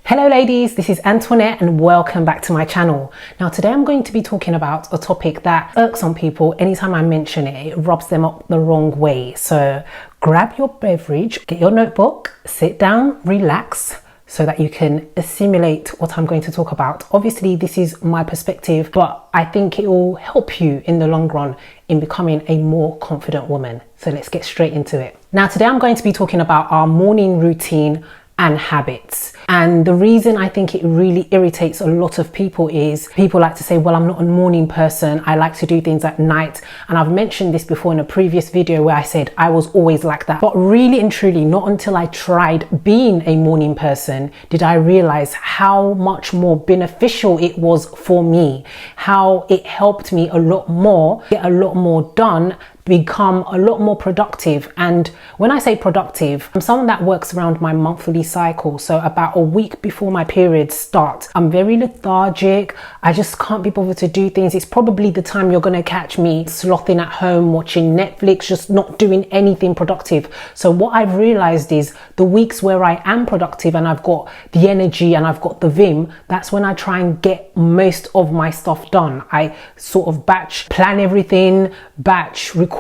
Hello ladies, this is Antoinette and welcome back to my channel. Now today I'm going to be talking about a topic that irks some people. Anytime I mention it, it rubs them up the wrong way. So grab your beverage, get your notebook, sit down, relax, so that you can assimilate what I'm going to talk about. Obviously this is my perspective, but I think it will help you in the long run in becoming a more confident woman. So let's get straight into it. Now today I'm going to be talking about our morning routine and habits. And the reason I think it really irritates a lot of people is people like to say, well, I'm not a morning person, I like to do things at night. And I've mentioned this before in a previous video where I said I was always like that. But really and truly, not until I tried being a morning person did I realize how much more beneficial it was for me, how it helped me a lot more, get a lot more done, become a lot more productive. And when I say productive, I'm someone that works around my monthly cycle. So about a week before my periods start, I'm very lethargic. I just can't be bothered to do things. It's probably the time you're going to catch me slothing at home, watching Netflix, just not doing anything productive. So what I've realized is the weeks where I am productive and I've got the energy and I've got the vim, that's when I try and get most of my stuff done. I sort of batch plan everything, batch record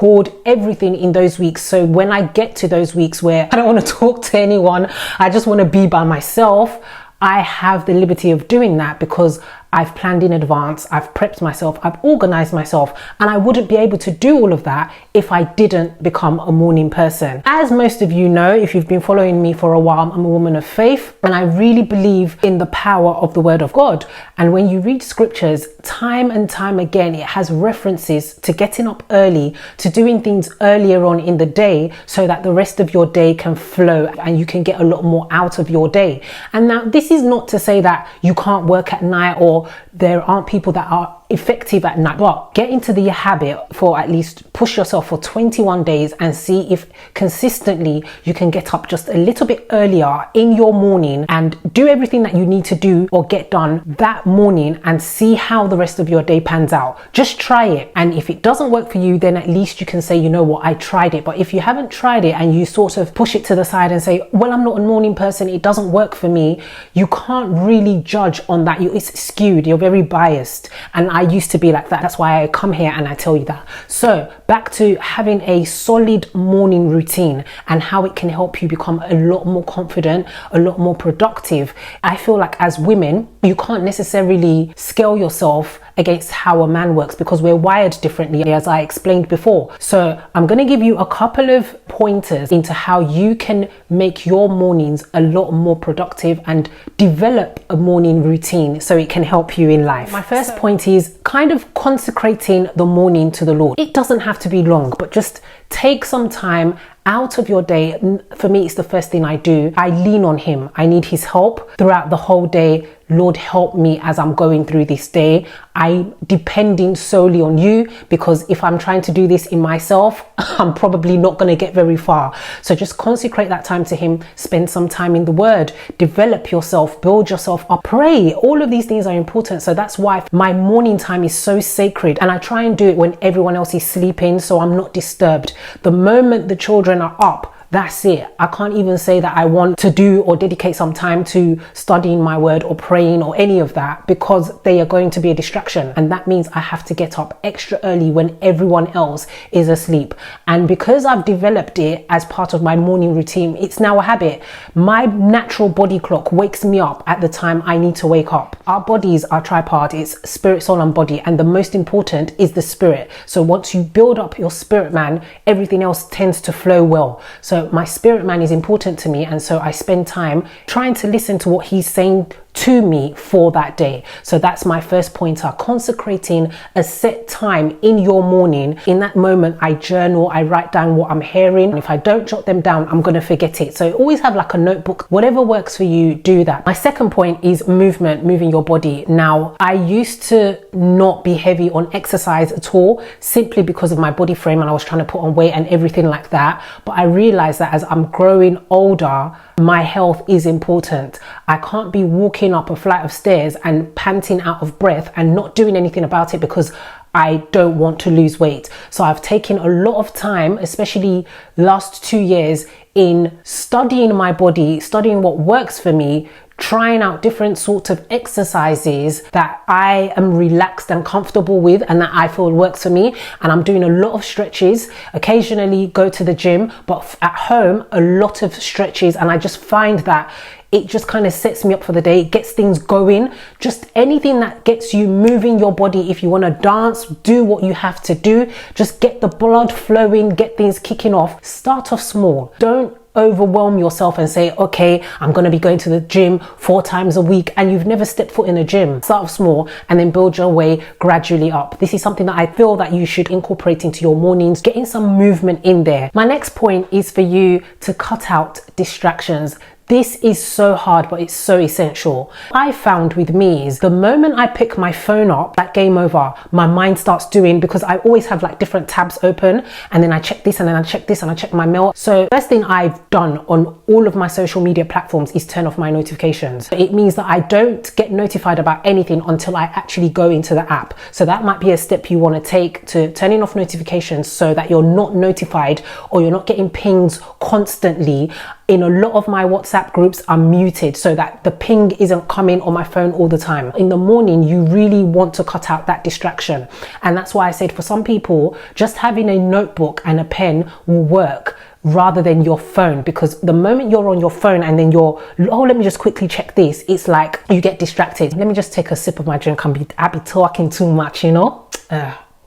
everything in those weeks. So when I get to those weeks where I don't want to talk to anyone, I just want to be by myself, I have the liberty of doing that because I've planned in advance, I've prepped myself, I've organized myself, and I wouldn't be able to do all of that if I didn't become a morning person. As most of you know, if you've been following me for a while, I'm a woman of faith and I really believe in the power of the word of God. And when you read scriptures, time and time again, it has references to getting up early, to doing things earlier on in the day so that the rest of your day can flow and you can get a lot more out of your day. And now this is not to say that you can't work at night or there aren't people that are effective at night, but get into the habit for at least push yourself for 21 days and see if consistently you can get up just a little bit earlier in your morning and do everything that you need to do or get done that morning and see how the rest of your day pans out. Just try it, and if it doesn't work for you, then at least you can say, you know what, I tried it. But if you haven't tried it and you sort of push it to the side and say, well, I'm not a morning person, it doesn't work for me, you can't really judge on that. It's skewed, you're very biased, and I used to be like that. That's why I come here and I tell you that. So back to having a solid morning routine and how it can help you become a lot more confident, a lot more productive. I feel like as women, you can't necessarily scale yourself against how a man works because we're wired differently, as I explained before. So I'm going to give you a couple of pointers into how you can make your mornings a lot more productive and develop a morning routine so it can help you in life. My first point is kind of consecrating the morning to the Lord. It doesn't have to be long, but just take some time out of your day. For me, it's the first thing I do. I lean on him. I need his help throughout the whole day. Lord, help me as I'm going through this day. I'm depending solely on you because if I'm trying to do this in myself, I'm probably not going to get very far. So just consecrate that time to him. Spend some time in the word, develop yourself, build yourself up, pray. All of these things are important. So that's why my morning time is so sacred, and I try and do it when everyone else is sleeping so I'm not disturbed. The moment the children are up, that's it. I can't even say that I want to do or dedicate some time to studying my word or praying or any of that because they are going to be a distraction. And that means I have to get up extra early when everyone else is asleep. And because I've developed it as part of my morning routine, it's now a habit. My natural body clock wakes me up at the time I need to wake up. Our bodies are tripart. It's spirit, soul and body. And the most important is the spirit. So once you build up your spirit man, everything else tends to flow well. So my spirit man is important to me, and so I spend time trying to listen to what he's saying to me for that day. So that's my first pointer, consecrating a set time in your morning. In that moment, I journal, I write down what I'm hearing. And if I don't jot them down, I'm going to forget it. So always have like a notebook, whatever works for you, do that. My second point is movement, moving your body. Now, I used to not be heavy on exercise at all, simply because of my body frame and I was trying to put on weight and everything like that. But I realized that as I'm growing older, my health is important. I can't be walking up a flight of stairs and panting out of breath and not doing anything about it because I don't want to lose weight. So I've taken a lot of time, especially last 2 years, in studying my body, studying what works for me, trying out different sorts of exercises that I am relaxed and comfortable with and that I feel works for me. And I'm doing a lot of stretches, occasionally go to the gym, but at home, a lot of stretches. And I just find that it just kind of sets me up for the day. It gets things going. Just anything that gets you moving your body. If you want to dance, do what you have to do. Just get the blood flowing, get things kicking off. Start off small. Don't overwhelm yourself and say, okay, I'm going to be going to the gym 4 times a week, and you've never stepped foot in a gym. Start off small and then build your way gradually up. This is something that I feel that you should incorporate into your mornings, getting some movement in there. My next point is for you to cut out distractions. This is so hard, but it's so essential. I found with me is the moment I pick my phone up, that game over, my mind starts doing, because I always have like different tabs open, and then I check this and then I check this and I check my mail. So first thing I've done on all of my social media platforms is turn off my notifications. It means that I don't get notified about anything until I actually go into the app. So that might be a step you want to take, to turning off notifications so that you're not notified or you're not getting pings constantly. In a lot of my WhatsApp groups are muted so that the ping isn't coming on my phone all the time. In the morning, you really want to cut out that distraction. And that's why I said for some people, just having a notebook and a pen will work rather than your phone, because the moment you're on your phone and then you're, oh, let me just quickly check this, it's like you get distracted. Let me just take a sip of my drink. I be talking too much, you know?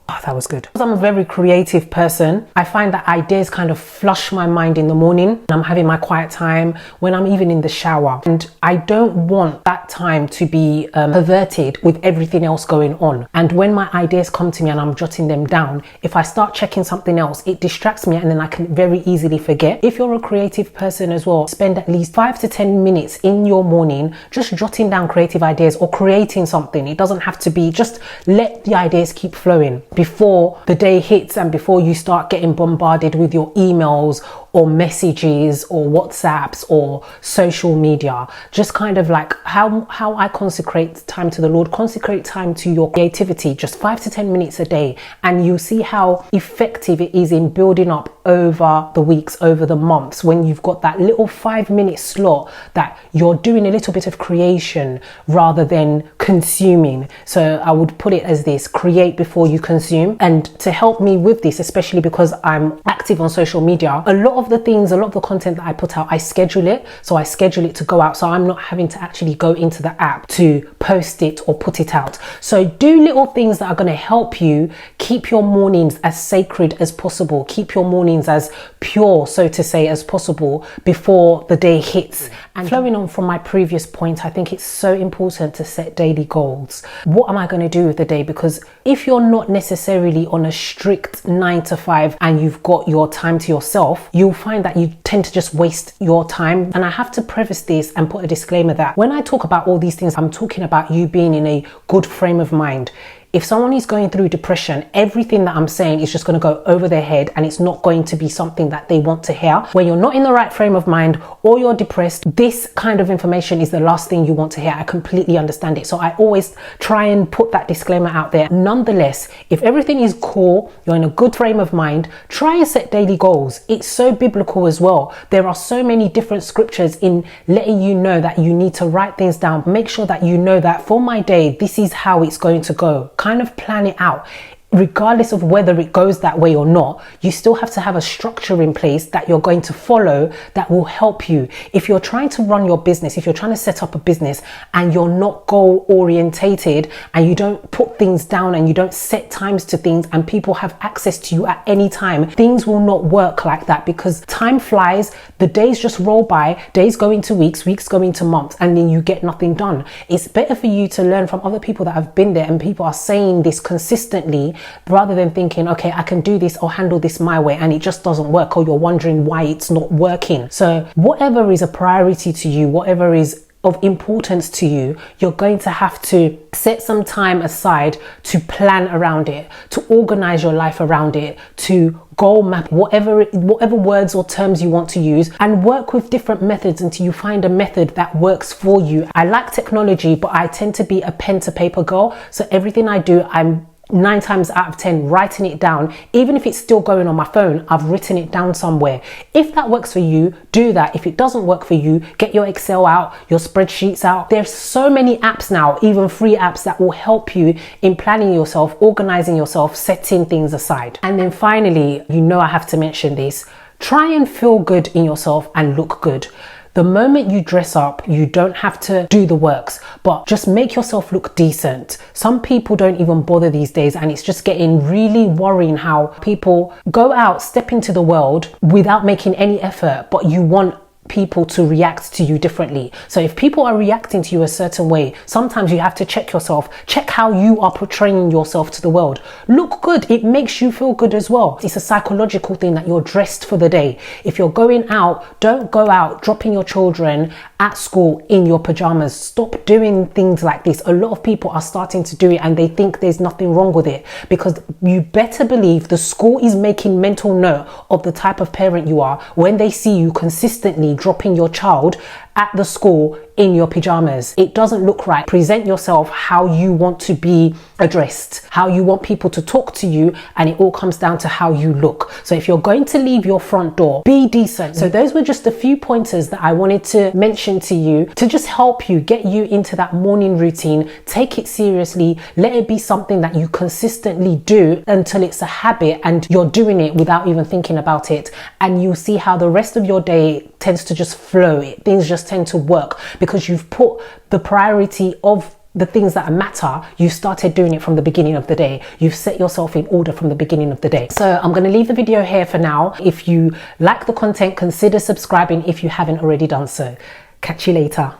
Oh, that was good. Because I'm a very creative person, I find that ideas kind of flush my mind in the morning. I'm having my quiet time, when I'm even in the shower. And I don't want that time to be perverted with everything else going on. And when my ideas come to me and I'm jotting them down, if I start checking something else, it distracts me and then I can very easily forget. If you're a creative person as well, spend at least 5 to 10 minutes in your morning just jotting down creative ideas or creating something. It doesn't have to be, just let the ideas keep flowing before the day hits and before you start getting bombarded with your emails or messages or WhatsApps or social media. Just kind of like how I consecrate time to the Lord, consecrate time to your creativity, just 5 to 10 minutes a day, and you'll see how effective it is in building up over the weeks, over the months, when you've got that little 5-minute slot that you're doing a little bit of creation rather than consuming. So I would put it as this: create before you consume. And to help me with this, especially because I'm active on social media, a lot of the content that I put out, I schedule it. So I schedule it to go out, so I'm not having to actually go into the app to post it or put it out. So do little things that are going to help you keep your mornings as sacred as possible, keep your mornings as pure, so to say, as possible before the day hits. And flowing on from my previous point, I think it's so important to set daily goals. What am I going to do with the day? Because if you're not necessarily on a strict 9 to 5 and you've got your time to yourself, you'll find that you tend to just waste your time. And I have to preface this and put a disclaimer that when I talk about all these things, I'm talking about you being in a good frame of mind. If someone is going through depression, everything that I'm saying is just going to go over their head and it's not going to be something that they want to hear. When you're not in the right frame of mind or you're depressed, this kind of information is the last thing you want to hear. I completely understand it. So I always try and put that disclaimer out there. Nonetheless, if everything is cool, you're in a good frame of mind, try and set daily goals. It's so biblical as well. There are so many different scriptures in letting you know that you need to write things down. Make sure that you know that for my day, this is how it's going to go. Kind of plan it out. Regardless of whether it goes that way or not, you still have to have a structure in place that you're going to follow that will help you. If you're trying to run your business, if you're trying to set up a business and you're not goal orientated and you don't put things down and you don't set times to things and people have access to you at any time, things will not work like that, because time flies, the days just roll by, days go into weeks, weeks go into months, and then you get nothing done. It's better for you to learn from other people that have been there and people are saying this consistently, rather than thinking, okay, I can do this or handle this my way and it just doesn't work, or you're wondering why it's not working. So whatever is a priority to you, whatever is of importance to you, you're going to have to set some time aside to plan around it, to organize your life around it, to goal map whatever words or terms you want to use, and work with different methods until you find a method that works for you. I like technology, but I tend to be a pen to paper girl. So everything I do, I'm 9 times out of 10 writing it down. Even if it's still going on my phone, I've written it down somewhere. If that works for you, do that. If it doesn't work for you, get your Excel out, your spreadsheets out. There's so many apps now, even free apps, that will help you in planning yourself, organizing yourself, setting things aside. And then finally, I have to mention this, try and feel good in yourself and look good. The moment you dress up, you don't have to do the works, but just make yourself look decent. Some people don't even bother these days, and it's just getting really worrying how people go out, step into the world without making any effort, but you want people to react to you differently. So if people are reacting to you a certain way, sometimes you have to check yourself, check how you are portraying yourself to the world. Look good. It makes you feel good as well. It's a psychological thing that you're dressed for the day. If you're going out, don't go out dropping your children at school in your pajamas. Stop doing things like this. A lot of people are starting to do it and they think there's nothing wrong with it, because you better believe the school is making mental note of the type of parent you are when they see you consistently dropping your child at the school in your pajamas. It doesn't look right. Present yourself how you want to be addressed, how you want people to talk to you, and it all comes down to how you look. So if you're going to leave your front door, be decent. So those were just a few pointers that I wanted to mention to you to just help you, get you into that morning routine. Take it seriously. Let it be something that you consistently do until it's a habit and you're doing it without even thinking about it. And you'll see how the rest of your day tends to just flow. Things just tend to work because you've put the priority of the things that matter. You started doing it from the beginning of the day. You've set yourself in order from the beginning of the day. So I'm going to leave the video here for now. If you like the content, consider subscribing if you haven't already done so. Catch you later.